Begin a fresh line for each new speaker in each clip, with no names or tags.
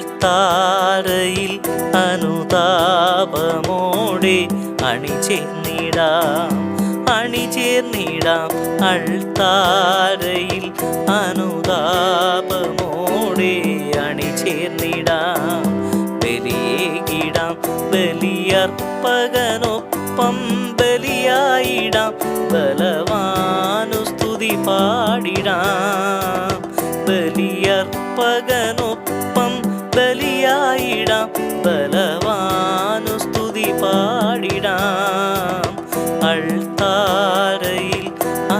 അൾത്താരയിൽ അനുതാപമോടെ അണിചേർന്നിടാം അൾത്താരയിൽ അനുതാപമോടെ അണിചേർന്നിടാം. ബലിയേകിടാം ബലിയർപ്പകനൊപ്പം ബലിയായിടാം ബലവാനു സ്തുതി പാടിടാം. ബലിയർപ്പകനൊപ്പം ബലിയായിടാം ബലവാനു സ്തുതി പാടിടാം. അൾത്താരയിൽ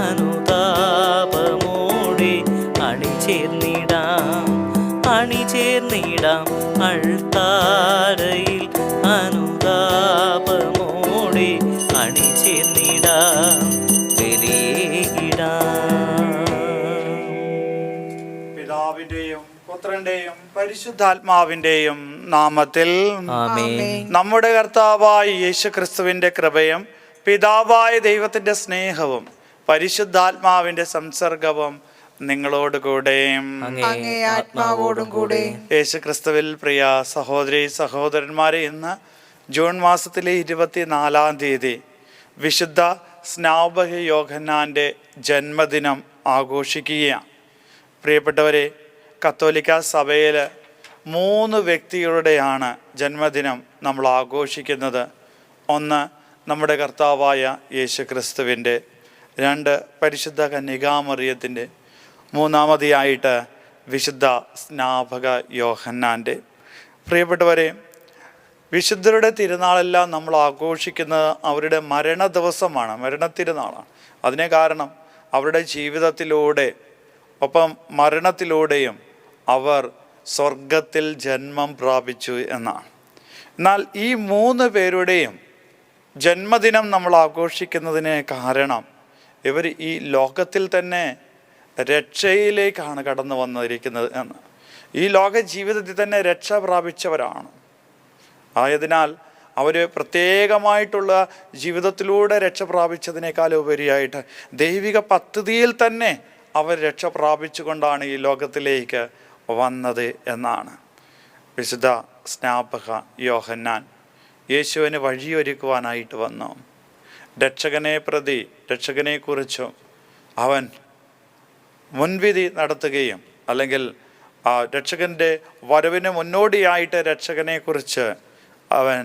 അനുതാപമോടെ അണിചേർന്നിടാം അൾത്താരയിൽ അനുതാപമോടെ അണിചേർന്നിടാം ബലിയേകിടാം.
പിതാവിന്റെയും പുത്രന്റെയും പരിശുദ്ധാത്മാവിന്റെയും നാമത്തിൽ
ആമേൻ.
നമ്മുടെ കർത്താവായ യേശുക്രിസ്തുവിന്റെ കൃപയും പിതാവായ ദൈവത്തിന്റെ സ്നേഹവും പരിശുദ്ധാത്മാവിന്റെ സംസർഗവും നിങ്ങളോടുകൂടെയും
ആത്മാവോടും കൂടെ.
യേശുക്രിസ്തുവിൽ പ്രിയ സഹോദരി സഹോദരന്മാരെ, ഇന്ന് ജൂൺ മാസത്തിലെ 24-ാം തീയതി വിശുദ്ധ സ്നാപക യോഹന്നാൻ്റെ ജന്മദിനം ആഘോഷിക്കുകയാണ്. പ്രിയപ്പെട്ടവരെ, കത്തോലിക്ക സഭയിൽ 3 വ്യക്തികളുടെയാണ് ജന്മദിനം നമ്മൾ ആഘോഷിക്കുന്നത്. ഒന്ന് നമ്മുടെ കർത്താവായ യേശുക്രിസ്തുവിൻ്റെ, 2 പരിശുദ്ധ കന്യകാമറിയത്തിൻ്റെ, 3-മതായിട്ട് വിശുദ്ധ സ്നാപക യോഹന്നാൻ്റെ. പ്രിയപ്പെട്ടവരെ, വിശുദ്ധരുടെ തിരുനാളെല്ലാം നമ്മൾ ആഘോഷിക്കുന്നത് അവരുടെ മരണ ദിവസമാണ്, മരണത്തിരുനാളാണ്. അതിന് കാരണം അവരുടെ ജീവിതത്തിലൂടെ ഒപ്പം മരണത്തിലൂടെയും അവർ സ്വർഗത്തിൽ ജന്മം പ്രാപിച്ചു എന്നാണ്. എന്നാൽ ഈ 3 പേരുടെയും ജന്മദിനം നമ്മൾ ആഘോഷിക്കുന്നതിന് കാരണം ഇവർ ഈ ലോകത്തിൽ തന്നെ രക്ഷയിലേക്കാണ് കടന്നു വന്നിരിക്കുന്നത് എന്ന്. ഈ ലോക ജീവിതത്തിൽ തന്നെ രക്ഷ പ്രാപിച്ചവരാണ്. ആയതിനാൽ അവർ പ്രത്യേകമായിട്ടുള്ള ജീവിതത്തിലൂടെ രക്ഷ പ്രാപിച്ചതിനേക്കാൾ ഉപരിയായിട്ട് ദൈവിക പദ്ധതിയിൽ തന്നെ അവർ രക്ഷ പ്രാപിച്ചുകൊണ്ടാണ് ഈ ലോകത്തിലേക്ക് വന്നത് എന്നാണ്. വിശുദ്ധ സ്നാപക യോഹന്നാൻ യേശുവിന് വഴിയൊരുക്കുവാനായിട്ട് വന്നു. രക്ഷകനെക്കുറിച്ചും അവൻ മുൻവിധി നടത്തുകയും അല്ലെങ്കിൽ രക്ഷകൻ്റെ വരവിന് മുന്നോടിയായിട്ട് രക്ഷകനെക്കുറിച്ച് അവൻ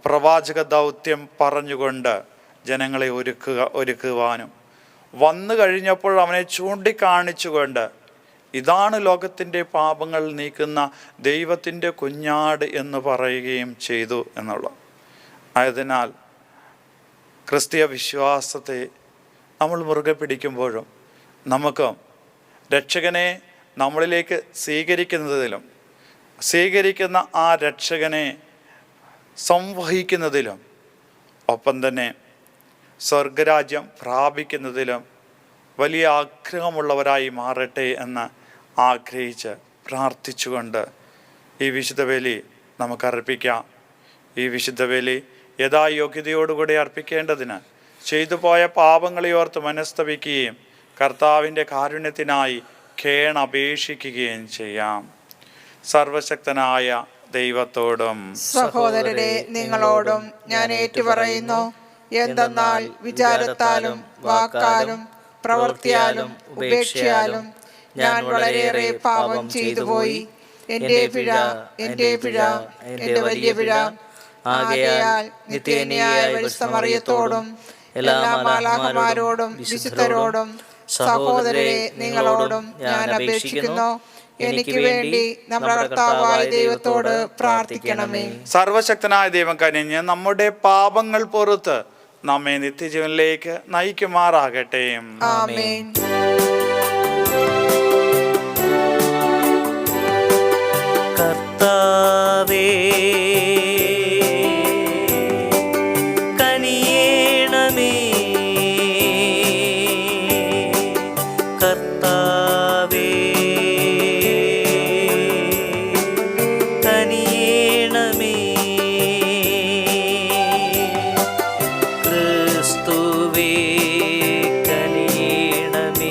പ്രവാചക ദൗത്യം പറഞ്ഞുകൊണ്ട് ജനങ്ങളെ ഒരുക്കുവാനും വന്നു കഴിഞ്ഞപ്പോൾ അവനെ ചൂണ്ടിക്കാണിച്ചുകൊണ്ട് ഇതാണ് ലോകത്തിൻ്റെ പാപങ്ങൾ നീക്കുന്ന ദൈവത്തിൻ്റെ കുഞ്ഞാട് എന്ന് പറയുകയും ചെയ്തു എന്നുള്ളത്. ആയതിനാൽ ക്രിസ്തീയ വിശ്വാസത്തെ നമ്മൾ മുറുകെ പിടിക്കുമ്പോഴും നമുക്ക് രക്ഷകനെ നമ്മളിലേക്ക് സ്വീകരിക്കുന്ന ആ രക്ഷകനെ സംവഹിക്കുന്നതിലും ഒപ്പം തന്നെ സ്വർഗരാജ്യം പ്രാപിക്കുന്നതിലും വലിയ ആഗ്രഹമുള്ളവരായി മാറട്ടെ എന്ന് ആഗ്രഹിച്ച് പ്രാർത്ഥിച്ചുകൊണ്ട് ഈ വിശുദ്ധ ബലി നമുക്കർപ്പിക്കാം. ഈ വിശുദ്ധ ബലി യഥായോഗ്യതയോടുകൂടി അർപ്പിക്കേണ്ടതിന് ചെയ്തുപോയ പാപങ്ങളെ ഓർത്ത് മനസ്തപിക്കുകയും കർത്താവിൻ്റെ കാരുണ്യത്തിനായി കേണപേക്ഷിക്കുകയും ചെയ്യാം. സർവശക്തനായ ദൈവത്തോടും
സഹോദരരെ നിങ്ങളോടും ഞാൻ ഏറ്റുപറയുന്നു. എന്തെന്നാൽ വിചാരത്താലും വാക്കാലും പ്രവൃത്തിയാലും ഉപേക്ഷയാലും ഞാൻ വളരെയേറെ പാപം ചെയ്തുപോയി. എൻ്റെ പിഴ എൻ്റെ വലിയ പിഴ. ആകയാൽ നിത്യന്യായ പരിശുദ്ധമറിയത്തോടും എല്ലാ മാലാഖമാരോടും വിശുദ്ധരോടും സഹോദരരെ നിങ്ങളോടും ഞാൻ അപേക്ഷിക്കുന്നു, എനിക്ക് വേണ്ടി നമ്മുടെ കർത്താവായ ദൈവത്തോട് പ്രാർത്ഥിക്കണമേ.
സർവശക്തനായ ദൈവം കനിഞ്ഞ് നമ്മുടെ പാപങ്ങൾ പൊറുത്ത് നമ്മെ നിത്യജീവനിലേക്ക് നയിക്കുമാറാകട്ടെ.
ആമേൻ.
കർത്താവേ കനിയേണമേ, കർത്താവേ കനിയേണമേ, ക്രിസ്തുവേ കനിയേണമേ.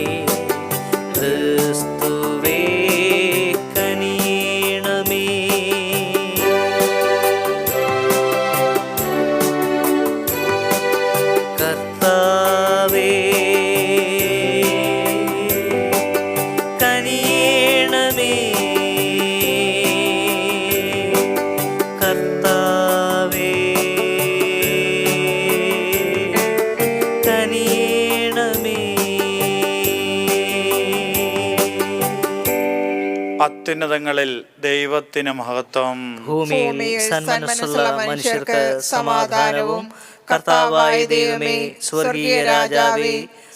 അത്യുന്നതങ്ങളിൽ ദൈവത്തിന് മഹത്വം.
ഭൂമിയിൽ സന്മനസ്സുള്ള മനുഷ്യർക്ക് സമാധാനവും. കർത്താവായ ദൈവമേ, സ്വർഗീയ രാജാവേ,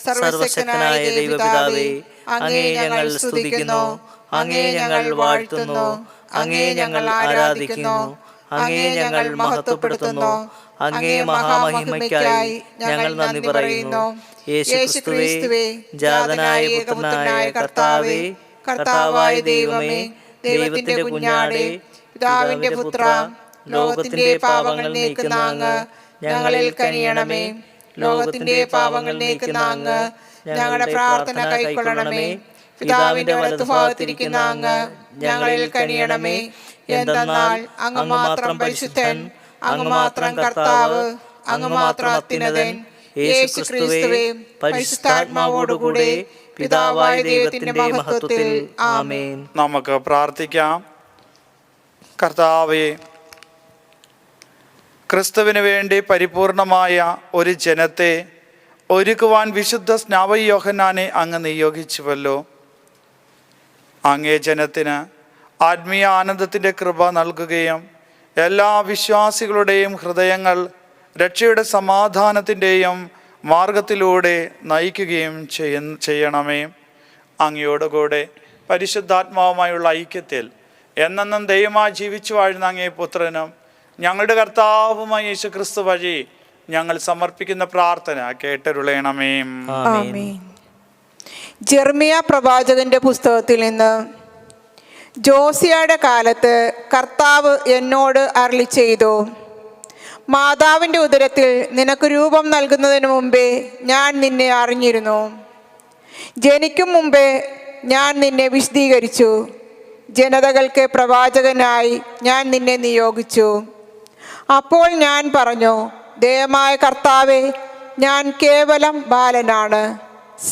സർവശക്തനായ ദൈവപിതാവേ, അങ്ങേ ഞങ്ങൾ സ്തുതിക്കുന്നു, അങ്ങേ ഞങ്ങൾ വാഴ്ത്തുന്നു, അങ്ങേ ഞങ്ങൾ ആരാധിക്കുന്നു, അങ്ങേ ഞങ്ങൾ മഹത്വപ്പെടുത്തുന്നു. അങ്ങേ മഹാമഹിമയ്ക്കായി ഞങ്ങൾ നന്ദി പറയുന്നു. യേശുക്രിസ്തുവേ, ജാതനായ പുത്രനായ കർത്താവേ, കർത്താവായ ദൈവമേ, ദൈവത്തിന്റെ കുഞ്ഞാടേ, പിതാവിന്റെ പുത്ര, ലോകത്തിന്റെ പാപങ്ങൾ നീക്കുന്ന അങ്ങ് ഞങ്ങളിൽ കനിയണമേ. ലോകത്തിന്റെ പാപങ്ങൾ നീക്കുന്ന അങ്ങ് ഞങ്ങളുടെ പ്രാർത്ഥന കൈക്കൊള്ളണമേ. പിതാവിന്റെ വലത്തുഭാഗത്തിരിക്കുന്ന അങ്ങ് ഞങ്ങളിൽ കനിയണമേ. എന്തെന്നാൽ അങ്ങ് മാത്രം പരിശുദ്ധൻ, അങ്ങ് മാത്രം കർത്താവ്, അങ്ങ് മാത്രം അത്യുന്നതൻ. യേശുക്രിസ്തുവേ, പരിശുദ്ധാത്മാവോടുകൂടെ പിതാവായ ദൈവത്തിന്റെ മഹത്വത്തിൽ. ആമേൻ.
നമുക്ക് പ്രാർത്ഥിക്കാം. കർത്താവേ, ക്രിസ്തുവിന് വേണ്ടി പരിപൂർണമായ ഒരു ജനത്തെ ഒരുക്കുവാൻ വിശുദ്ധ സ്നാപക യോഹന്നാനെ അങ്ങ് നിയോഗിച്ചുവല്ലോ. അങ്ങേ ജനത്തിന് ആത്മീയ ആനന്ദത്തിൻ്റെ കൃപ നൽകുകയും എല്ലാ വിശ്വാസികളുടെയും ഹൃദയങ്ങൾ രക്ഷയുടെ സമാധാനത്തിൻ്റെയും മാർഗത്തിലൂടെ നയിക്കുകയും ചെയ്യണമേ. അങ്ങയോടുകൂടെ പരിശുദ്ധാത്മാവുമായുള്ള ഐക്യത്തിൽ എന്നെന്നും ദൈവമായി ജീവിച്ചു വാഴുന്ന അങ്ങേ പുത്രനും ഞങ്ങളുടെ കർത്താവുമായ യേശുക്രിസ്തു വഴി ഞങ്ങൾ സമർപ്പിക്കുന്ന പ്രാർത്ഥന കേട്ടരുളയണമേ.
ആമേൻ. ജെറമിയ പ്രവാചകന്റെ പുസ്തകത്തിൽ നിന്ന്. ജോസിയയുടെ കാലത്ത് കർത്താവ് എന്നോട് അരുളി ചെയ്തു, മാതാവിൻ്റെ ഉദരത്തിൽ നിനക്ക് രൂപം നൽകുന്നതിന് മുമ്പേ ഞാൻ നിന്നെ അറിഞ്ഞിരുന്നു. ജനിക്കും മുമ്പേ ഞാൻ നിന്നെ വിശദീകരിച്ചു. ജനതകൾക്ക് പ്രവാചകനായി ഞാൻ നിന്നെ നിയോഗിച്ചു. അപ്പോൾ ഞാൻ പറഞ്ഞു, ദൈവമായ കർത്താവേ, ഞാൻ കേവലം ബാലനാണ്,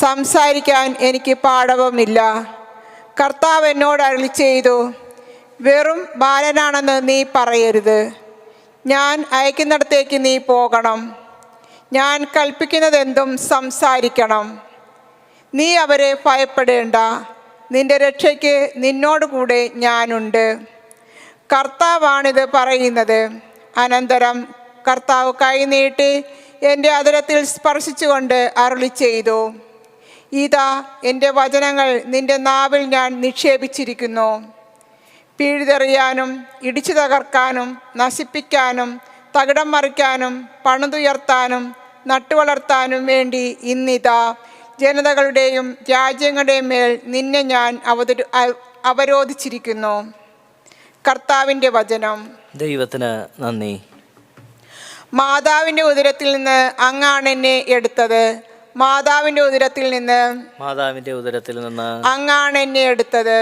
സംസാരിക്കാൻ എനിക്ക് പാടവമില്ല. കർത്താവ് എന്നോട് അരുളി ചെയ്തു, വെറും ബാലനാണെന്ന് നീ പറയരുത്. ഞാൻ അയക്കുന്നിടത്തേക്ക് നീ പോകണം. ഞാൻ കൽപ്പിക്കുന്നതെന്തും സംസാരിക്കണം. നീ അവരെ ഭയപ്പെടേണ്ട. നിന്റെ രക്ഷയ്ക്ക് നിന്നോടുകൂടെ ഞാനുണ്ട്. കർത്താവാണിത് പറയുന്നത്. അനന്തരം കർത്താവ് കൈ നീട്ടി എൻ്റെ അധരത്തിൽ സ്പർശിച്ചുകൊണ്ട് അരുളി ചെയ്തു, ഇതാ എൻ്റെ വചനങ്ങൾ നിന്റെ നാവിൽ ഞാൻ നിക്ഷേപിച്ചിരിക്കുന്നു. പിഴുതെറിയാനും ഇടിച്ചു തകർക്കാനും നശിപ്പിക്കാനും തകിടം മറിക്കാനും പണിതുയർത്താനും നട്ടുവളർത്താനും വേണ്ടി ഇന്നിതാ ജനതകളുടെയും രാജ്യങ്ങളുടെയും മേൽ നിന്നെ ഞാൻ അവരോധിച്ചിരിക്കുന്നു. കർത്താവിൻ്റെ വചനം.
ദൈവത്തിന് നന്ദി.
മാതാവിൻ്റെ ഉദരത്തിൽ നിന്ന് അങ്ങാണ് എന്നെ എടുത്തത്. മാതാവിൻ്റെ ഉദരത്തിൽ നിന്ന് അങ്ങാണ് എന്നെ എടുത്തത്.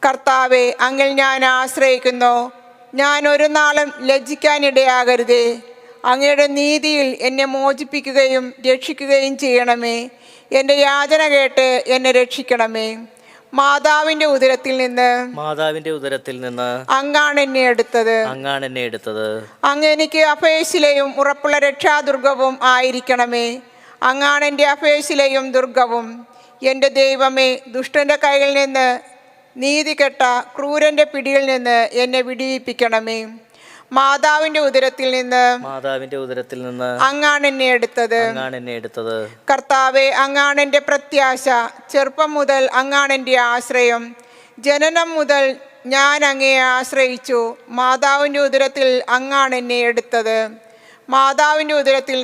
കർത്താവെ, അങ്ങിൽ ഞാൻ ആശ്രയിക്കുന്നു. ഞാൻ ഒരു നാളും ലജ്ജിക്കാനിടയാകരുതേ. അങ്ങയുടെ നീതിയിൽ എന്നെ മോചിപ്പിക്കുകയും രക്ഷിക്കുകയും ചെയ്യണമേ. എൻ്റെ യാചന കേട്ട് എന്നെ രക്ഷിക്കണമേ. മാതാവിന്റെ ഉദരത്തിൽ നിന്ന് അങ്ങാണ് എന്നെ എടുത്തത്. അങ്ങ് എനിക്ക് അഭയശിലയും ഉറപ്പുള്ള രക്ഷാദുർഗവും ആയിരിക്കണമേ. അങ്ങാണ് എൻ്റെ അഭയശിലയും ദുർഗവും. എൻ്റെ ദൈവമേ, ദുഷ്ടന്റെ കയ്യിൽ നിന്ന്, നീതികെട്ട ക്രൂരന്റെ പിടിയിൽ നിന്ന് എന്നെ വിടിയിപ്പിക്കണമേ. മാതാവിന്റെ ഉദരത്തിൽ നിന്ന് അങ്ങാണ് എന്നെ എടുത്തത്. കർത്താവെ, അങ്ങാണ് എൻ്റെ പ്രത്യാശ. ചെറുപ്പം മുതൽ അങ്ങാണ് എൻ്റെ ആശ്രയം. ജനനം മുതൽ ഞാൻ അങ്ങയെ ആശ്രയിച്ചു. മാതാവിന്റെ ഉദരത്തിൽ അങ്ങാണ് എന്നെ എടുത്തത്. മാതാവിന്റെ ഉദരത്തിൽ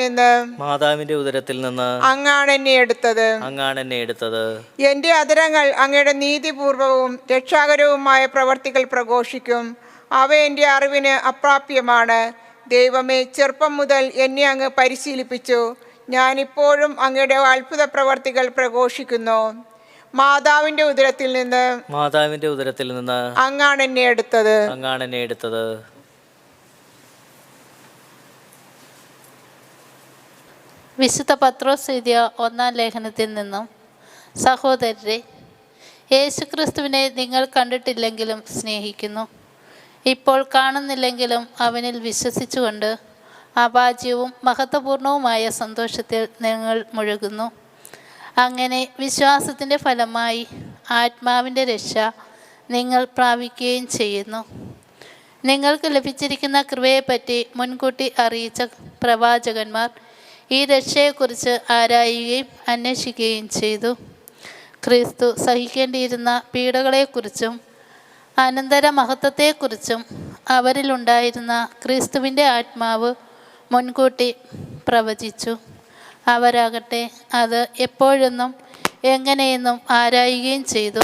നിന്ന് അങ്ങാണ് എന്നെ എടുത്തത്. എൻ്റെ അധരങ്ങൾ അങ്ങയുടെ നീതിപൂർവവും രക്ഷാകരവുമായ പ്രവർത്തികൾ പ്രഘോഷിക്കും. അവ എൻ്റെ അറിവിന് അപ്രാപ്യമാണ്. ദൈവമേ, ചെറുപ്പം മുതൽ എന്നെ അങ്ങ് പരിശീലിപ്പിച്ചു. ഞാനിപ്പോഴും അങ്ങയുടെ അത്ഭുത പ്രവർത്തികൾ പ്രഘോഷിക്കുന്നു. മാതാവിന്റെ ഉദരത്തിൽ നിന്ന് അങ്ങാണ് എന്നെ എടുത്തത്.
വിശുദ്ധ പത്രോസ് എഴുതിയ 1-ാം ലേഖനത്തിൽ നിന്നും. സഹോദരരെ, യേശുക്രിസ്തുവിനെ നിങ്ങൾ കണ്ടിട്ടില്ലെങ്കിലും സ്നേഹിക്കുന്നു. ഇപ്പോൾ കാണുന്നില്ലെങ്കിലും അവനിൽ വിശ്വസിച്ചുകൊണ്ട് അപാജ്യവും മഹത്വപൂർണവുമായ സന്തോഷത്തിൽ നിങ്ങൾ മുഴുകുന്നു. അങ്ങനെ വിശ്വാസത്തിൻ്റെ ഫലമായി ആത്മാവിൻ്റെ രക്ഷ നിങ്ങൾ പ്രാപിക്കുകയും ചെയ്യുന്നു. നിങ്ങൾക്ക് ലഭിച്ചിരിക്കുന്ന കൃപയെപ്പറ്റി മുൻകൂട്ടി അറിയിച്ച പ്രവാചകന്മാർ ഈ രക്ഷയെക്കുറിച്ച് ആരായുകയും അന്വേഷിക്കുകയും ചെയ്തു. ക്രിസ്തു സഹിക്കേണ്ടിയിരുന്ന പീഡകളെക്കുറിച്ചും അനന്തര മഹത്വത്തെക്കുറിച്ചും അവരിലുണ്ടായിരുന്ന ക്രിസ്തുവിൻ്റെ ആത്മാവ് മുൻകൂട്ടി പ്രവചിച്ചു. അവരാകട്ടെ അത് എപ്പോഴെന്നും എങ്ങനെയെന്നും ആരായുകയും ചെയ്തു.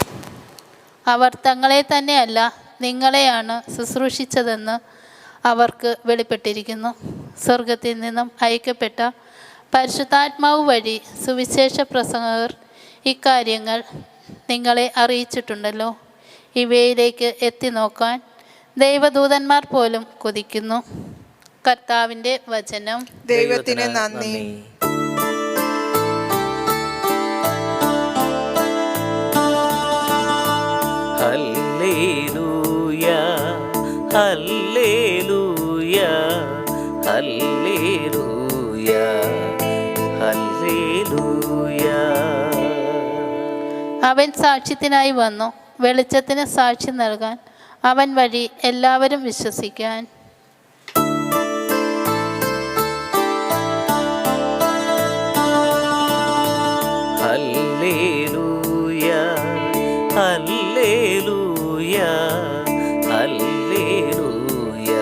അവർ തങ്ങളെ തന്നെയല്ല നിങ്ങളെയാണ് ശുശ്രൂഷിച്ചതെന്ന് അവർക്ക് വെളിപ്പെട്ടിരിക്കുന്നു. സ്വർഗത്തിൽ നിന്നും അയക്കപ്പെട്ട പരിശുദ്ധാത്മാവ് വഴി സുവിശേഷ പ്രസംഗകർ ഇക്കാര്യങ്ങൾ നിങ്ങളെ അറിയിച്ചിട്ടുണ്ടല്ലോ. ഇവയിലേക്ക് എത്തി നോക്കാൻ ദൈവദൂതന്മാർ പോലും കൊതിക്കുന്നു. കർത്താവിൻ്റെ വചനം.
ദൈവത്തിന് നന്ദി.
Hallelujah hallelujah hallelujah hallelujah.
അവൻ സാക്ഷ്യത്തിനായി വന്നു, വെളിച്ചത്തിന് സാക്ഷി നൽകാൻ, അവൻ വഴി എല്ലാവരും വിശ്വസിക്കാൻ.
Hallelujah hallelujah hallelujah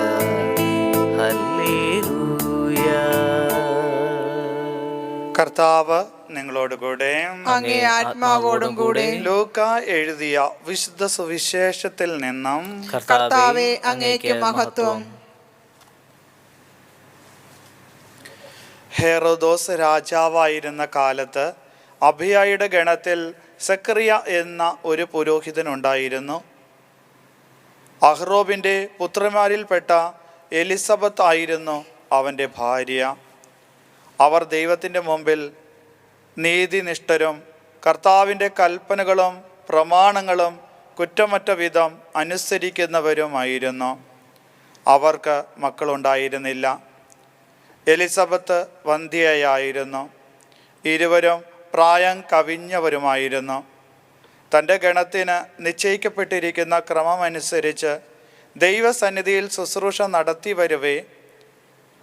hallelujah.
കർത്താവ് നിങ്ങളോടുകൂടെ,
അങ്ങേ ആത്മാവോടും കൂടെ.
ലൂക്ക എഴുതിയ വിശുദ്ധ സുവിശേഷത്തിൽ നിന്നും
കർത്താവേ, അങ്ങേക്ക് മഹത്വം.
ഹെറോദോസ് രാജാവായിരുന്ന കാലത്ത് അബിയായുടെ ഗണത്തിൽ സക്കറിയ എന്ന ഒരു പുരോഹിതനുണ്ടായിരുന്നു. അഹ്റോബിൻ്റെ പുത്രന്മാരിൽപ്പെട്ട എലിസബത്ത് ആയിരുന്നു അവൻ്റെ ഭാര്യ. അവർ ദൈവത്തിൻ്റെ മുമ്പിൽ നീതിനിഷ്ഠരും കർത്താവിൻ്റെ കൽപ്പനകളും പ്രമാണങ്ങളും കുറ്റമറ്റ വിധം അനുസരിക്കുന്നവരുമായിരുന്നു. അവർക്ക് മക്കളുണ്ടായിരുന്നില്ല. എലിസബത്ത് വന്ധ്യയായിരുന്നു. ഇരുവരും പ്രായം കവിഞ്ഞവരുമായിരുന്നു. തൻ്റെ ഗണത്തിന് നിശ്ചയിക്കപ്പെട്ടിരിക്കുന്ന ക്രമമനുസരിച്ച് ദൈവസന്നിധിയിൽ ശുശ്രൂഷ നടത്തി വരവേ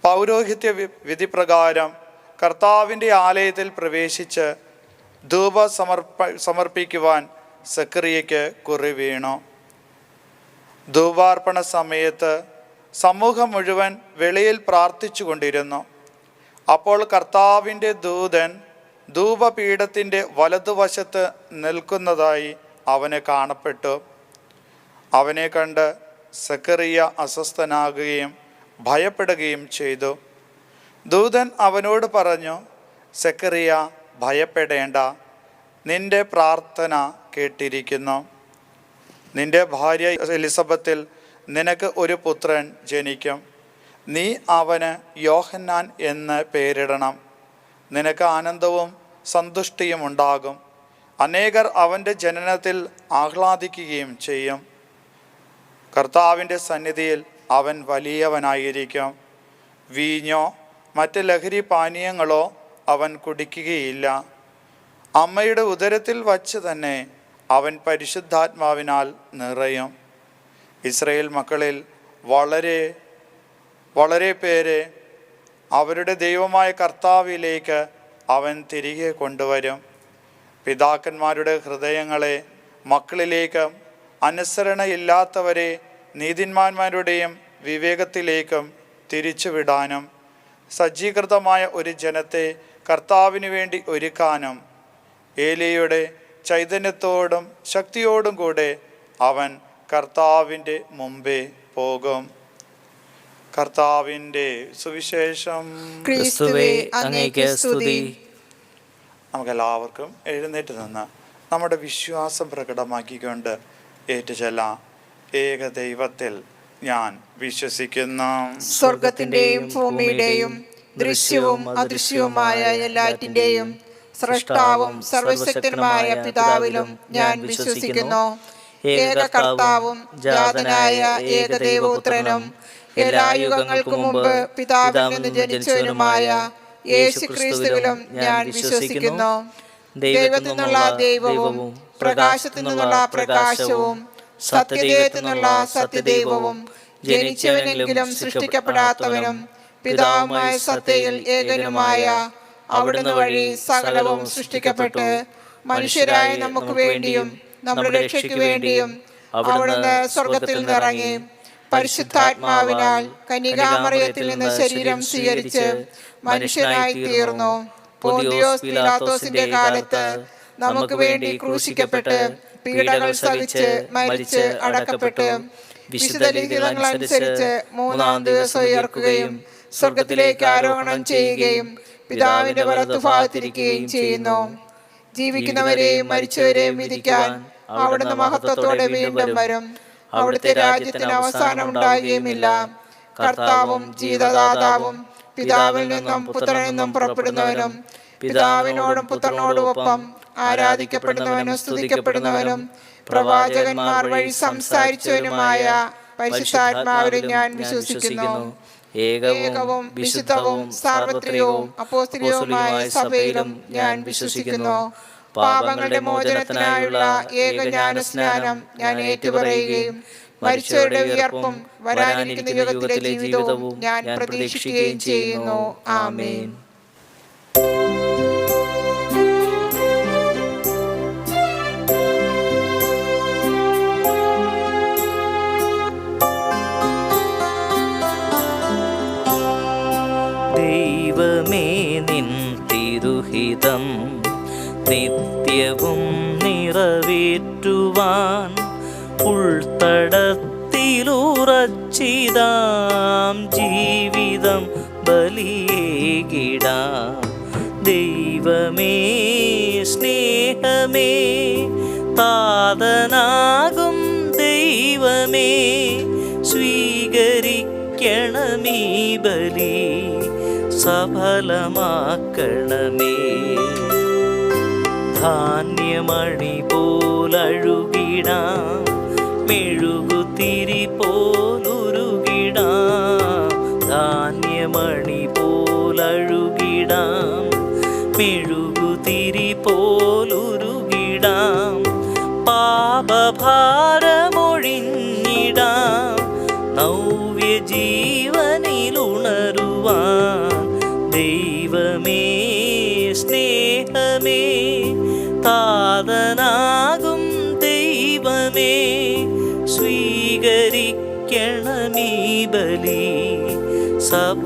പൗരോഹിത്യ വിധിപ്രകാരം കർത്താവിൻ്റെ ആലയത്തിൽ പ്രവേശിച്ച് ധൂപ സമർപ്പിക്കുവാൻ സക്കറിയയ്ക്ക് കുറി വീണു. ധൂപാർപ്പണ സമയത്ത് സമൂഹം മുഴുവൻ വെളിയിൽ പ്രാർത്ഥിച്ചു കൊണ്ടിരുന്നു. അപ്പോൾ കർത്താവിൻ്റെ ദൂതൻ ധൂപപീഠത്തിൻ്റെ വലതുവശത്ത് നിൽക്കുന്നതായി അവന് കാണപ്പെട്ടു. അവനെ കണ്ട് സക്കറിയ അസ്വസ്ഥനാകുകയും ഭയപ്പെടുകയും ചെയ്തു. ദൂതൻ അവനോട് പറഞ്ഞു, സക്കറിയ, ഭയപ്പെടേണ്ട, നിന്റെ പ്രാർത്ഥന കേട്ടിരിക്കുന്നു. നിന്റെ ഭാര്യ എലിസബത്തിൽ നിനക്ക് ഒരു പുത്രൻ ജനിക്കും. നീ അവന് യോഹന്നാൻ എന്ന് പേരിടണം. നിനക്ക് ആനന്ദവും സന്തുഷ്ടിയും ഉണ്ടാകും. അനേകർ അവൻ്റെ ജനനത്തിൽ ആഹ്ലാദിക്കുകയും ചെയ്യും. കർത്താവിൻ്റെ സന്നിധിയിൽ അവൻ വലിയവനായിരിക്കും. വീഞ്ഞോ മറ്റ് ലഹരി പാനീയങ്ങളോ അവൻ കുടിക്കുകയില്ല. അമ്മയുടെ ഉദരത്തിൽ വച്ച് തന്നെ അവൻ പരിശുദ്ധാത്മാവിനാൽ നിറയും. ഇസ്രായേൽ മക്കളിൽ വളരെ പേരെ അവരുടെ ദൈവമായ കർത്താവിലേക്ക് അവൻ തിരികെ കൊണ്ടുവരും. പിതാക്കന്മാരുടെ ഹൃദയങ്ങളെ മക്കളിലേക്കും അനുസരണയില്ലാത്തവരെ നീതിന്മാന്മാരുടെയും വിവേകത്തിലേക്കും തിരിച്ചുവിടാനും സജ്ജീകൃതമായ ഒരു ജനത്തെ കർത്താവിന് വേണ്ടി ഒരുക്കാനും ഏലിയയുടെ ചൈതന്യത്തോടും ശക്തിയോടും കൂടെ അവൻ കർത്താവിൻ്റെ മുമ്പേ പോകും. കർത്താവിൻ്റെ സുവിശേഷം.
ക്രിസ്തുവേ, അങ്ങേക്ക് സ്തുതി.
നമുക്കെല്ലാവർക്കും എഴുന്നേറ്റ് നിന്ന് നമ്മുടെ വിശ്വാസം പ്രകടമാക്കിക്കൊണ്ട് ഏറ്റുചൊല്ലാം. ഏക ദൈവത്തിൽ ഞാൻ വിശ്വസിക്കുന്നു.
സ്വർഗത്തിന്റെയും ഭൂമിയുടെയും ദൃശ്യവും അദൃശ്യവുമായ എല്ലാറ്റിന്റെയും സൃഷ്ടാവും സർവശക്തനുമായ പിതാവിലും ഞാൻ വിശ്വസിക്കുന്നു. ഏക കർത്താവും ജാതനായ ഏകദൈവപുത്രനും എല്ലാ യുഗങ്ങൾക്കു മുമ്പ് പിതാവിൽ നിന്ന് ജനിച്ചവനുമായ യേശു ക്രിസ്തുവിലും ഞാൻ വിശ്വസിക്കുന്നു. ദൈവത്തിൽ നിന്നുള്ള ദൈവവും പ്രകാശത്തിൽ നിന്നുള്ള പ്രകാശവും സത്യദൈവത്തിനുള്ള സത്യദൈവവും ജനിച്ചവനെങ്കിലും സൃഷ്ടിക്കപ്പെടാത്തവനും പിതാവുമായ സത്യയിൽ ഏകനുമായ അവിടുന്ന് വഴി സകലവും സൃഷ്ടിക്കപ്പെട്ട് മനുഷ്യരായ നമുക്ക് വേണ്ടിയും നമ്മുടെ രക്ഷയ്ക്ക് വേണ്ടിയും അവിടുന്ന് സ്വർഗത്തിൽ നിന്നിറങ്ങി പരിശുദ്ധാത്മാവിനാൽ കന്യകാമറിയത്തിൽ നിന്ന് ശരീരം സ്വീകരിച്ച് മനുഷ്യനായി തീർന്നു. പോന്തിയോസ് പീലാത്തോസിന്റെ കാലത്ത് നമുക്ക് വേണ്ടി ക്രൂശിക്കപ്പെട്ട് പീഡകൾ സഹിച്ച് മരിച്ച് അടക്കപ്പെട്ട് വിശുദ്ധ ലിഖിതങ്ങളനുസരിച്ച് മൂന്നാം ദിവസം ഉയർക്കുകയും സ്വർഗത്തിലേക്ക് ആരോഹണം ചെയ്യുകയും പിതാവിന്റെ വലത്തുഭാഗത്തിരിക്കുകയും ചെയ്യുന്നു. ജീവിക്കുന്നവരെയും മരിച്ചവരെയും വിധിക്കാൻ അവിടുന്ന് മഹത്വത്തോടെ വീണ്ടും വരും. അവിടുത്തെ രാജ്യത്തിന് അവസാനം ഉണ്ടാകുകയുമില്ല. കർത്താവും ജീവദാതാവും പിതാവിൽ നിന്നും പുത്രനിൽ നിന്നും പുറപ്പെടുന്നവനും പിതാവിനോടും പുത്രനോടും ഒപ്പം ആരാധിക്കപ്പെടുന്നവനും സ്തുതിക്കപ്പെടുന്നവനും പ്രവാചകന്മാർ വഴി സംസാരിച്ചവനുമായ പരിശുദ്ധാത്മാവിൽ ഞാൻ വിശ്വസിക്കുന്നു. ഏകവും വിശുദ്ധവും സാർവത്രികവും അപ്പോസ്തലികവുമായ സഭയിലും ഞാൻ വിശ്വസിക്കുന്നു. പാപങ്ങളുടെ മോചനത്തിനായുള്ള ഏക ജ്ഞാനസ്നാനം ഞാൻ ഏറ്റുപറയുകയും മരിച്ചവരുടെ ഉയർപ്പും വരാനിരിക്കുന്ന യുഗത്തിലെ ജീവിതവും ഞാൻ പ്രതീക്ഷിക്കുകയും ചെയ്യുന്നു. ആമേൻ.
ദൈവമേ നിൻ തിരുഹിതം നിത്യവും നിറവേറ്റുവാൻ ഉൾത്തടത്തിലുറച്ചിതാം ജീവിതം ബലിയേകിടാം. ദൈവമേ സ്നേഹമേ താതനാകും ദൈവമേ സ്വീകരിക്കണമീ ബലി സഫലമാക്കണമേ. ധാന്യമണി പോലഴുകിടാം മെഴുകുതിരി പോലുരുകിടാം. ധാന്യമണി പോലഴുകിടാം മെഴുകുതിരി പോലുരുകിടാം. പാപഭാരമൊഴിഞ്ഞിടാം നവ്യജീവനിലുണരുവാൻ. ദൈവമേ സ്നേഹമേ താതനാകും ദൈവമേ സ്വീകരിക്കണമീ ബലി സഫലമാക്കണമേ.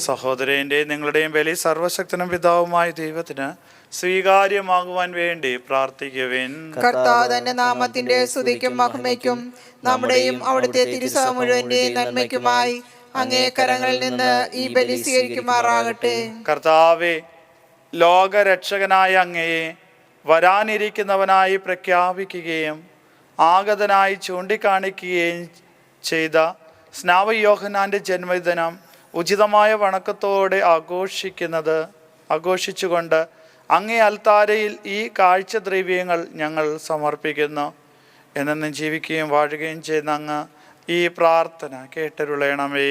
സഹോദരൻ്റെയും നിങ്ങളുടെയും ബലി സർവശക്തനും പിതാവുമായ ദൈവത്തിന് സ്വീകാര്യമാകുവാൻ വേണ്ടി പ്രാർത്ഥിക്കുവിൻ.
കർത്താവ് തന്റെ നാമത്തിന്റെ സ്തുതിക്കും മഹിമയ്ക്കും നമ്മുടെയും അവിടുത്തെ തിരുസഭ മുഴുവന്റെയും നന്മയ്ക്കുമായി അങ്ങേ കരങ്ങളിൽ നിന്ന് ഈ ബലി സ്വീകരിക്കുമാറാകട്ടെ.
കർത്താവേ, ലോകരക്ഷകനായ അങ്ങയെ വരാനിരിക്കുന്നവനായി പ്രഖ്യാപിക്കുകയും ആഗതനായി ചൂണ്ടിക്കാണിക്കുകയും ചെയ്ത സ്നാപക യോഹന്നാന്റെ ജന്മദിനം ഉചിതമായ വണക്കത്തോടെ ആഘോഷിച്ചുകൊണ്ട് അങ്ങേ അൽത്താരയിൽ ഈ കാഴ്ചദ്രവ്യങ്ങൾ ഞങ്ങൾ സമർപ്പിക്കുന്നു. എന്നെന്നും ജീവിക്കുകയും വാഴുകയും ചെയ്യുന്ന അങ്ങ് ഈ പ്രാർത്ഥന കേട്ടരുളയണമേ.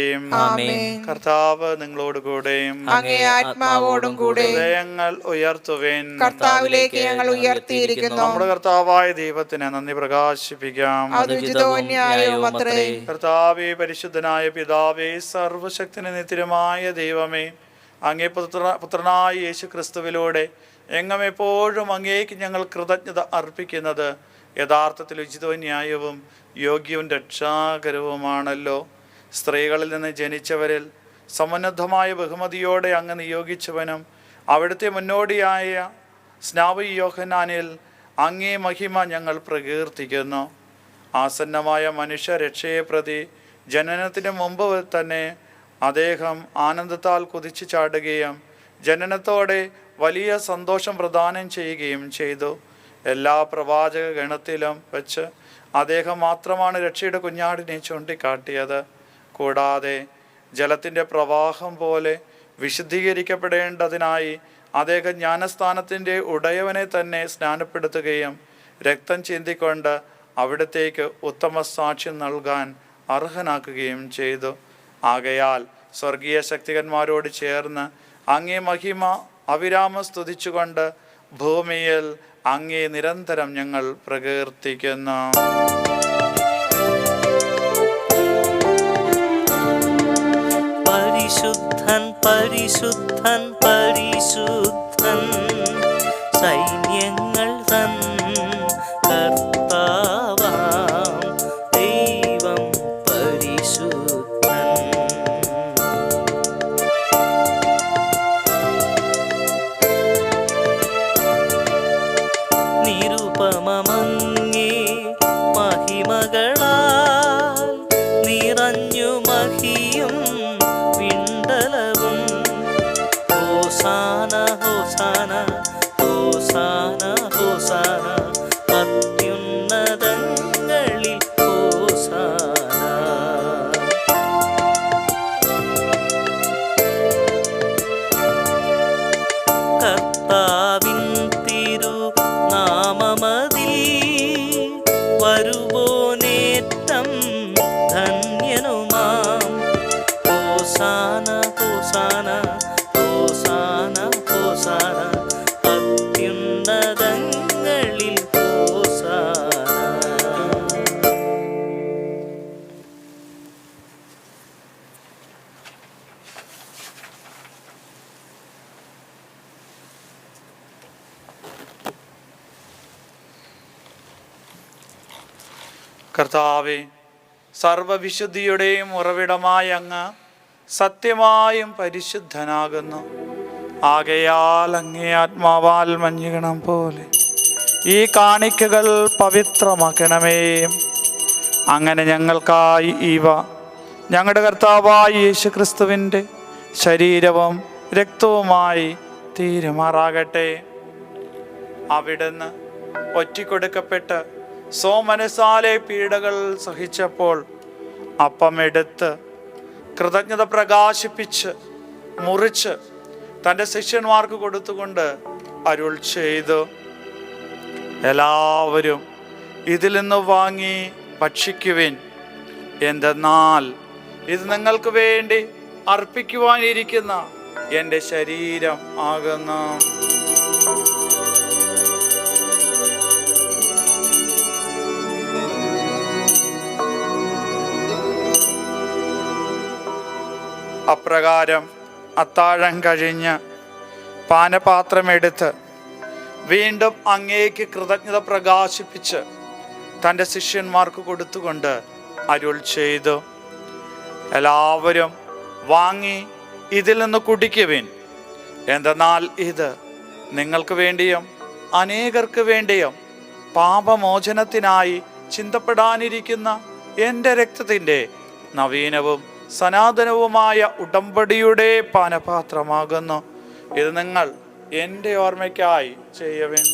കർത്താവ് നിങ്ങളോട് കൂടെയും
അങ്ങേ ആത്മാവോടും കൂടെ
ഹൃദയങ്ങൾ ഉയർത്തുവേൻ.
കർത്താവിലേക്ക് ഞങ്ങൾ ഉയർത്തിയിരിക്കുന്നു.
നമ്മുടെ കർത്താവായ ദൈവത്തിന് നന്ദി പ്രകാശിപ്പിക്കാം. കർത്താവേ, പരിശുദ്ധനായ പിതാവേ, സർവശക്തന് നിത്യമായ ദൈവമേ, അങ്ങേ പുത്രനായ യേശു ക്രിസ്തുവിലൂടെ എങ്ങും എപ്പോഴും അങ്ങേക്ക് ഞങ്ങൾ കൃതജ്ഞത അർപ്പിക്കുന്നത് യഥാർത്ഥത്തിൽ ഉചിതവും ന്യായവും യോഗ്യവും രക്ഷാകരവുമാണല്ലോ. സ്ത്രീകളിൽ നിന്ന് ജനിച്ചവരിൽ സമുന്നതമായ ബഹുമതിയോടെ അങ്ങ് നിയോഗിച്ചവനും അവിടുത്തെ മുന്നോടിയായ സ്നാപക യോഹന്നാനിൽ അങ്ങേ മഹിമ ഞങ്ങൾ പ്രകീർത്തിക്കുന്നു. ആസന്നമായ മനുഷ്യരക്ഷയെ പ്രതി ജനനത്തിന് മുമ്പ് തന്നെ അദ്ദേഹം ആനന്ദത്താൽ കുതിച്ചു ചാടുകയും ജനനത്തോടെ വലിയ സന്തോഷം പ്രദാനം ചെയ്യുകയും ചെയ്തു. എല്ലാ പ്രവാചക ഗണത്തിലും വെച്ച് അദ്ദേഹം മാത്രമാണ് രക്ഷയുടെ കുഞ്ഞാടിനെ ചൂണ്ടിക്കാട്ടിയത്. കൂടാതെ ജലത്തിൻ്റെ പ്രവാഹം പോലെ വിശുദ്ധീകരിക്കപ്പെടേണ്ടതിനായി അദ്ദേഹം ജ്ഞാനസ്ഥാനത്തിൻ്റെ ഉടയവനെ തന്നെ സ്നാനപ്പെടുത്തുകയും രക്തം ചിന്തിക്കൊണ്ട് അവിടത്തേക്ക് ഉത്തമ സാക്ഷ്യം നൽകാൻ അർഹനാക്കുകയും ചെയ്തു. ആകയാൽ സ്വർഗീയ ശക്തികന്മാരോട് ചേർന്ന് അങ്ങേ മഹിമ അവിരാമം സ്തുതിച്ചുകൊണ്ട് ഭൂമിയിൽ അങ്ങേ നിരന്തരം ഞങ്ങൾ പ്രകീർത്തിക്കുന്നു.
പരിശുദ്ധൻ പരിശുദ്ധൻ പരിശുദ്ധൻ സൈന്യങ്ങൾ തൻ കർത്താവാം ദൈവം പരിശുദ്ധൻ. നിരുപമമങ്ങേ മഹിമകളാൽ നിറഞ്ഞു മഹിയും വിണ്ടലവും. ഹോസാന ഹോസാന ഹോസാന ഹോസാന അത്യുന്നതങ്ങളിൽ ഹോസാന. കർത്താവിൻ തിരുനാമമതിൽ വരുവോനേറ്റം ധന്യനുമാം. ഹോസാന ഹോസാന ഹോസാന ഹോസാന അത്യുന്നതങ്ങളിൽ ഹോസാന.
കർത്താവേ, സർവവിശുദ്ധിയുടെയും ഉറവിടമായ അങ്ങ് സത്യമായും പരിശുദ്ധനാകുന്നു. ആകയാൽ അങ്ങേ ആത്മാവാൽ മഞ്ഞുകണം പോലെ ഈ കാണിക്കകൾ പവിത്രമാക്കണമേ. അങ്ങനെ ഞങ്ങൾക്കായി ഇവ ഞങ്ങളുടെ കർത്താവായ യേശുക്രിസ്തുവിൻ്റെ ശരീരവും രക്തവുമായി തീരുമാറാകട്ടെ. അവിടുന്ന് ഒറ്റിക്കൊടുക്കപ്പെട്ട് സോമനസാലെ പീഡകൾ സഹിച്ചപ്പോൾ അപ്പമെടുത്ത് കൃതജ്ഞത പ്രകാശിപ്പിച്ച് മുറിച്ച് തൻ്റെ ശിഷ്യന്മാർക്ക് കൊടുത്തുകൊണ്ട് അരുൾ ചെയ്തു, എല്ലാവരും ഇതിൽ നിന്ന് വാങ്ങി ഭക്ഷിക്കുവിൻ. എന്തെന്നാൽ ഇത് നിങ്ങൾക്ക് വേണ്ടി അർപ്പിക്കുവാനിരിക്കുന്ന എൻ്റെ ശരീരം ആകുന്നു. അപ്രകാരം അത്താഴം കഴിഞ്ഞ് പാനപാത്രമെടുത്ത് വീണ്ടും അങ്ങേക്ക് കൃതജ്ഞത പ്രകാശിപ്പിച്ച് തൻ്റെ ശിഷ്യന്മാർക്ക് കൊടുത്തുകൊണ്ട് അരുൾ ചെയ്തു, എല്ലാവരും വാങ്ങി ഇതിൽ നിന്ന് കുടിക്കുവിൻ. എന്തെന്നാൽ ഇത് നിങ്ങൾക്ക് വേണ്ടിയും അനേകർക്ക് വേണ്ടിയും പാപമോചനത്തിനായി ചിന്തപ്പെടാനിരിക്കുന്ന എൻ്റെ രക്തത്തിൻ്റെ നവീനവും സനാതനവുമായ ഉടമ്പടിയുടെ പാനപാത്രമാകുന്നു. ഇത് നിങ്ങൾ എൻ്റെ ഓർമ്മയ്ക്കായി ചെയ്യുവിൻ.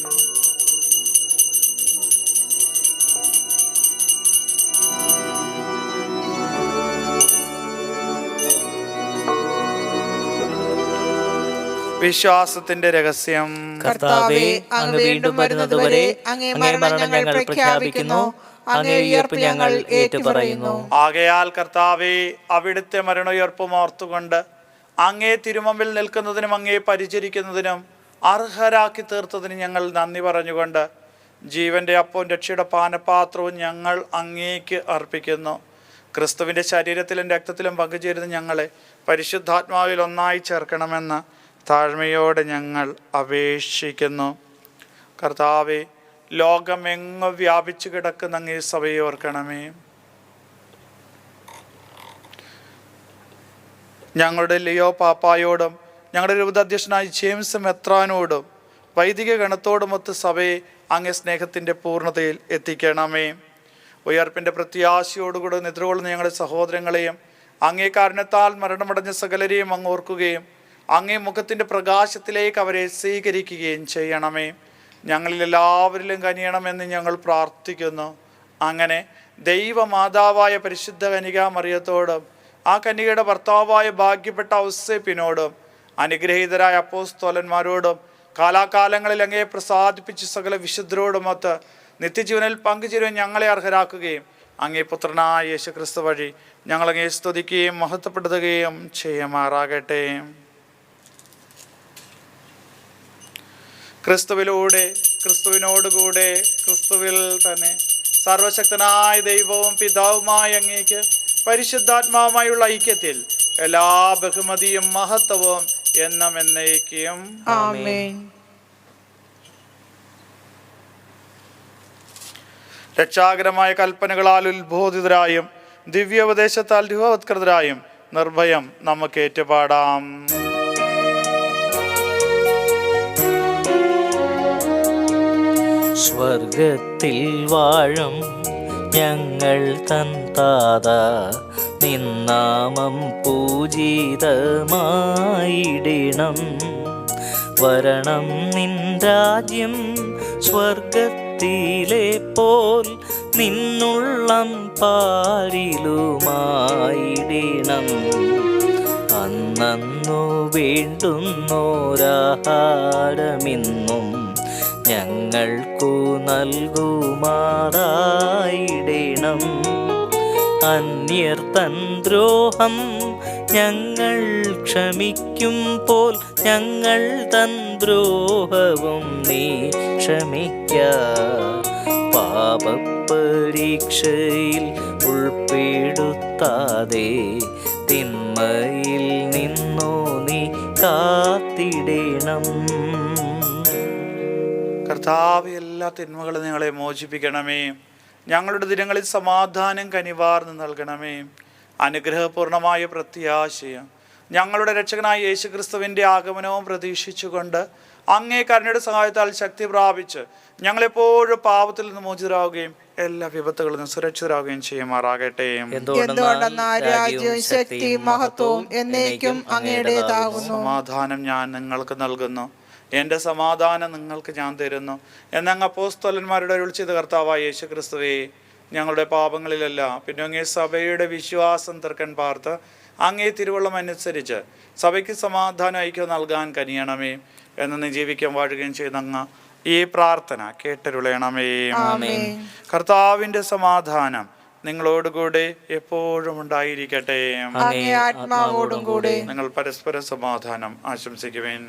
വിശ്വാസത്തിന്റെ രഹസ്യം.
കർത്താവേ, അങ്ങ് വീണ്ടും വരുന്നതുവരെ അങ്ങേ മരണം ഞങ്ങൾ പ്രഖ്യാപിക്കുന്നു, അങ്ങേ ഉയർപ്പ് ഞങ്ങൾ ഏറ്റുപറയുന്നു.
ആകയാൽ കർത്താവേ, അവിടുത്തെ മരണോയർപ്പും ഓർത്തുകൊണ്ട് അങ്ങേ തിരുമുമ്പിൽ നിൽക്കുന്നതിനും അങ്ങേ പരിചരിക്കുന്നതിനും അർഹരാക്കി തീർത്തതിന് ഞങ്ങൾ നന്ദി പറഞ്ഞുകൊണ്ട് ജീവന്റെ അപ്പവും രക്ഷയുടെ പാനപാത്രവും ഞങ്ങൾ അങ്ങേക്ക് അർപ്പിക്കുന്നു. ക്രിസ്തുവിൻ്റെ ശരീരത്തിലും രക്തത്തിലും പങ്കുചേരുന്ന ഞങ്ങളെ പരിശുദ്ധാത്മാവിൽ ഒന്നായി ചേർക്കണമെന്ന് താഴ്മയോടെ ഞങ്ങൾ അപേക്ഷിക്കുന്നു. കർത്താവേ, ലോകമെങ്ങും വ്യാപിച്ചു കിടക്കുന്ന അങ്ങേ സഭയെ ഓർക്കണമേ. ഞങ്ങളുടെ ലിയോ പാപ്പായോടും ഞങ്ങളുടെ രൂപതാധ്യക്ഷനായ ജെയിംസ് മെത്രാനോടും വൈദിക ഗണത്തോടുമൊത്ത് സഭയെ അങ്ങേ സ്നേഹത്തിൻ്റെ പൂർണ്ണതയിൽ എത്തിക്കണമേ. ഉയർപ്പിൻ്റെ പ്രത്യാശയോടുകൂടെ നിദ്രകൊള്ളുന്ന ഞങ്ങളുടെ സഹോദരങ്ങളെയും അങ്ങേ കാരുണ്യത്താൽ മരണമടഞ്ഞ സകലരെയും അങ്ങ് ഓർക്കുകയും അങ്ങേ മുഖത്തിൻ്റെ പ്രകാശത്തിലേക്ക് അവരെ സ്വീകരിക്കുകയും ചെയ്യണമേ. ഞങ്ങളിൽ എല്ലാവരിലും കനിയണമെന്ന് ഞങ്ങൾ പ്രാർത്ഥിക്കുന്നു. അങ്ങനെ ദൈവമാതാവായ പരിശുദ്ധ കന്യകാമറിയത്തോടും ആ കന്യകയുടെ ഭർത്താവായ ഭാഗ്യപ്പെട്ട ഔസേപ്പിനോടും അനുഗ്രഹീതരായ അപ്പോസ്തലന്മാരോടും കാലാകാലങ്ങളിൽ അങ്ങേ പ്രസാദിപ്പിച്ച് സകല വിശുദ്ധരോടുമൊത്ത് നിത്യജീവനിൽ പങ്കുചേരുവാൻ ഞങ്ങളെ അർഹരാക്കുകയും അങ്ങേ പുത്രനായ യേശുക്രിസ്തു വഴി ഞങ്ങളങ്ങേ സ്തുതിക്കുകയും മഹത്വപ്പെടുത്തുകയും ചെയ്യുമാറാകട്ടെ. ക്രിസ്തുവിലൂടെ, ക്രിസ്തുവിനോടുകൂടെ, ക്രിസ്തുവിൽ തന്നെ സർവശക്തനായ ദൈവവും പിതാവുമായ അങ്ങേക്ക് പരിശുദ്ധാത്മാവുമായുള്ള ഐക്യത്തിൽ എല്ലാ ബഹുമതിയും മഹത്വവും എന്നും എന്നേക്കും
ആമേൻ.
രക്ഷാകരമായ കൽപ്പനകളാൽ ഉത്ബോധിതരായും ദിവ്യോപദേശത്താൽ രൂപവത്കൃതരായും നിർഭയം നമുക്ക് ഏറ്റുപാടാം.
സ്വർഗത്തിൽ വാഴും ഞങ്ങൾ തൻ താത, നിന്നാമം പൂജിതമായിടണം. വരണം നിൻ രാജ്യം സ്വർഗത്തിലെ പോൽ നിന്നുള്ളം പാരിലുമായിടണം. അന്നു വേണ്ടുന്നോരാഹാരമിന്നും ഞങ്ങൾക്കു നൽകുമാറായിടണം. അന്യർ തൻ ദ്രോഹം ഞങ്ങൾ ക്ഷമിക്കും പോൽ ഞങ്ങൾ തൻ ദ്രോഹവും നീ ക്ഷമിക്ക. പാപപരീക്ഷയിൽ ഉൾപ്പെടുത്താതെ തിന്മയിൽ നിന്നു നീ കാത്തിടണം.
കർത്താവ്, എല്ലാ തിന്മകളും ഞങ്ങളെ മോചിപ്പിക്കണമേ. ഞങ്ങളുടെ ദിനങ്ങളിൽ സമാധാനം കനിവാർന്ന് നൽകണമേ. അനുഗ്രഹപൂർണമായ പ്രത്യാശയം ഞങ്ങളുടെ രക്ഷകനായ യേശുക്രിസ്തുവിൻ്റെ ആഗമനവും പ്രതീക്ഷിച്ചുകൊണ്ട് അങ്ങേ കരുണയുടെ സഹായത്താൽ ശക്തി പ്രാപിച്ച് ഞങ്ങളെപ്പോഴും പാപത്തിൽ നിന്ന് മോചിതരാകുകയും എല്ലാ വിപത്തുകളിൽ നിന്ന് സുരക്ഷിതരാകുകയും ചെയ്യുമാറാകട്ടെ.
എന്തുകൊണ്ടെന്നാൽ രാജ്യവും ശക്തിയും മഹത്വവും എന്നേക്കും അങ്ങയുടേതാകുന്നു.
സമാധാനം ഞാൻ നിങ്ങൾക്ക് നൽകുന്നു, എൻ്റെ സമാധാനം നിങ്ങൾക്ക് ഞാൻ തരുന്നു എന്നങ്ങ് അപ്പോസ്തലന്മാരുടെ അരുളി ചെയ്ത കർത്താവായ യേശുക്രിസ്തുവേ, ഞങ്ങളുടെ പാപങ്ങളിലല്ല പിന്നെ അങ്ങേ സഭയുടെ വിശ്വാസം തർക്കൻ പാർത്ത് അങ്ങേ തിരുവള്ളം അനുസരിച്ച് സഭയ്ക്ക് സമാധാനം ഐക്യം നൽകാൻ കനിയണമേ എന്ന് ജീവിക്കാൻ വാഴുകയും ചെയ്ത അങ്ങ് ഈ പ്രാർത്ഥന കേട്ടരുളയണമേ. കർത്താവിൻ്റെ സമാധാനം നിങ്ങളോടുകൂടെ എപ്പോഴും ഉണ്ടായിരിക്കട്ടെ. നിങ്ങൾ പരസ്പരം സമാധാനം ആശംസിക്കുവേൻ.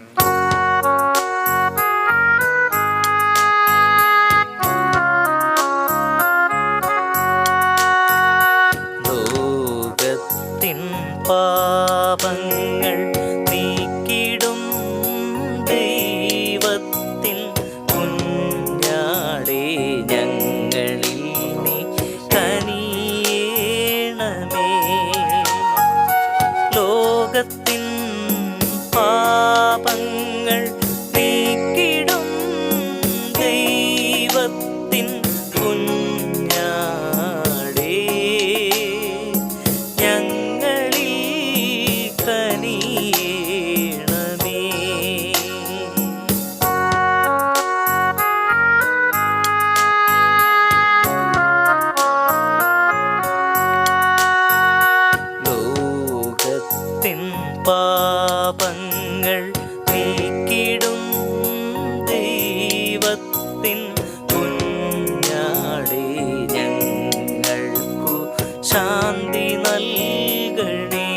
ലോകത്തിൻ പാപങ്ങൾ നീക്കിടും ദൈവത്തിൻ കുഞ്ഞാടേ, ഞങ്ങളിൽ നീ കനിയേണമേ. ലോകത്തിൻ പാപങ്ങൾ നീക്കിടും ദൈവത്തിൻ കുഞ്ഞാടേ, ഞങ്ങളിൽ കനിയേണമേ. ലോകത്തിൻ പാപങ്ങൾ നീക്കിടും ദൈവത്തിൻ കുഞ്ഞാടേ, ഞങ്ങൾക്കു ശാന്തി നൽകണേ,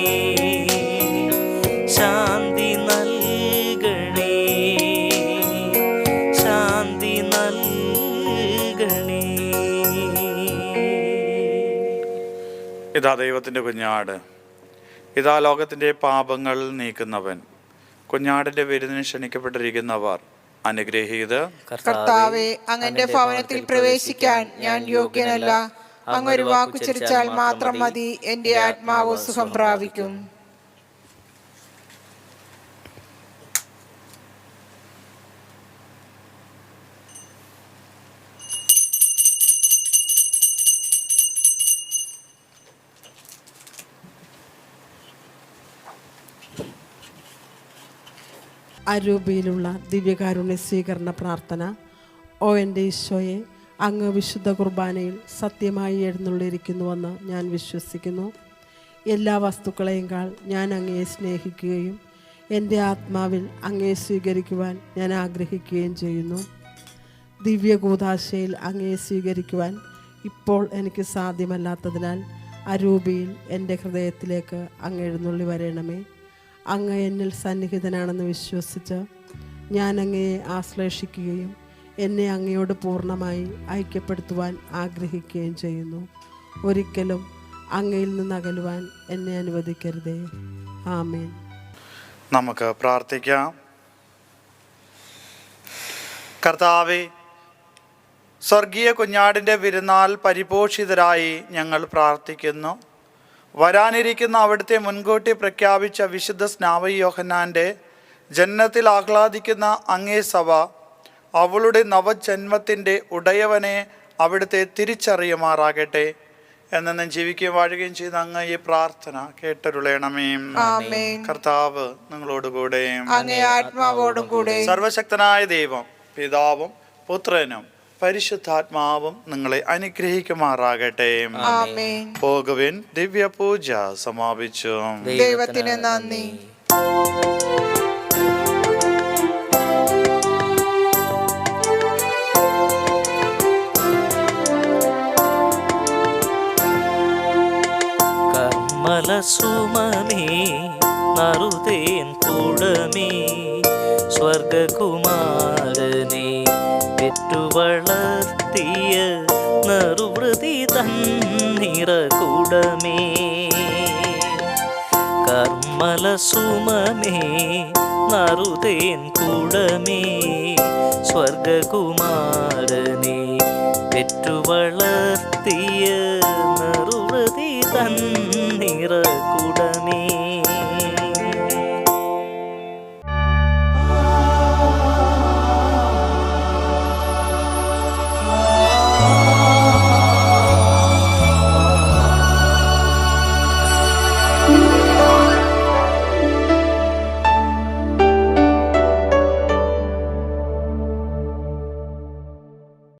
ശാന്തി നൽകണേ, ശാന്തി നൽകണേ.
ഇതാ ദൈവത്തിൻ്റെ കുഞ്ഞാട്, ഇതാ ലോകത്തിൻ്റെ പാപങ്ങൾ നീക്കുന്നവൻ. കുഞ്ഞാടിൻ്റെ വിരുന്നിന് ക്ഷണിക്കപ്പെട്ടിരിക്കുന്നവർ അനുഗ്രഹീത്.
കർത്താവേ, അങ്ങന്റെ ഭവനത്തിൽ പ്രവേശിക്കാൻ ഞാൻ യോഗ്യനല്ല. അങ്ങൊരു വാക്കു ചരിച്ചാൽ മാത്രം മതി, എന്റെ ആത്മാവ് സുഖം പ്രാപിക്കും.
അരൂപയിലുള്ള ദിവ്യകാരുണ്യ സ്വീകരണ പ്രാർത്ഥന. ഓ എൻ്റെ ഈശോയെ, അങ്ങ് വിശുദ്ധ കുർബാനയിൽ സത്യമായി എഴുന്നള്ളിയിരിക്കുന്നുവെന്ന് ഞാൻ വിശ്വസിക്കുന്നു. എല്ലാ വസ്തുക്കളെയുംകാൾ ഞാൻ അങ്ങയെ സ്നേഹിക്കുകയും എൻ്റെ ആത്മാവിൽ അങ്ങയെ സ്വീകരിക്കുവാൻ ഞാൻ ആഗ്രഹിക്കുകയും ചെയ്യുന്നു. ദിവ്യകൂദാശയിൽ അങ്ങയെ സ്വീകരിക്കുവാൻ ഇപ്പോൾ എനിക്ക് സാധ്യമല്ലാത്തതിനാൽ അരൂപിയിൽ എൻ്റെ ഹൃദയത്തിലേക്ക് അങ്ങ് എഴുന്നള്ളി വരണമേ. അങ്ങ് എന്നിൽ സന്നിഹിതനാണെന്ന് വിശ്വസിച്ച് ഞാൻ അങ്ങയെ ആശ്ലേഷിക്കുകയും എന്നെ അങ്ങയോട് പൂർണ്ണമായി ഐക്യപ്പെടുത്തുവാൻ ആഗ്രഹിക്കുകയും ചെയ്യുന്നു. ഒരിക്കലും അങ്ങയിൽ നിന്ന് അകലുവാൻ എന്നെ അനുവദിക്കരുതേ. ആമേൻ.
നമുക്ക് പ്രാർത്ഥിക്കാം. കർത്താവേ, സ്വർഗീയ കുഞ്ഞാടിൻ്റെ വിരുന്നാൾ പരിപോഷിതരായി ഞങ്ങൾ പ്രാർത്ഥിക്കുന്നു. വരാനിരിക്കുന്ന അവിടുത്തെ മുൻകൂട്ടി പ്രഖ്യാപിച്ച വിശുദ്ധ സ്നാപക യോഹന്നാൻ്റെ ജനനത്തിൽ ആഹ്ലാദിക്കുന്ന അങ്ങേ സഭ അവളുടെ നവജന്മത്തിൻ്റെ ഉടയവനെ അവിടുത്തെ തിരിച്ചറിയുമാറാകട്ടെ. എന്നും ജീവിക്കുകയും വാഴുകയും ചെയ്ത അങ്ങ് ഈ പ്രാർത്ഥന കേട്ടരുളേണമേ. കർത്താവ് നിങ്ങളോടുകൂടെ,
അങ്ങേ ആത്മാവോടും കൂടെ.
സർവശക്തനായ ദൈവം പിതാവും പുത്രനും പരിശുദ്ധാത്മാവും നിങ്ങളെ അനുഗ്രഹിക്കുമാറാകട്ടെ. പോകുവിൻ. ദിവ്യ പൂജ സമാപിച്ചു.
ദൈവത്തിന് നന്ദി.
കർമ്മലസുമമേ നറുതേൻ കൂടമേ സ്വർഗകുമാരനെ പെറ്റുവളർത്തിയ നറുവൃതി തന്നിറകൂടമേ. കർമ്മലസുമമേ നറുതേൻ കൂടമേ സ്വർഗകുമാരനെ പെറ്റുവളർത്തിയ നറുവൃതി തന്നിറകൂടമേ.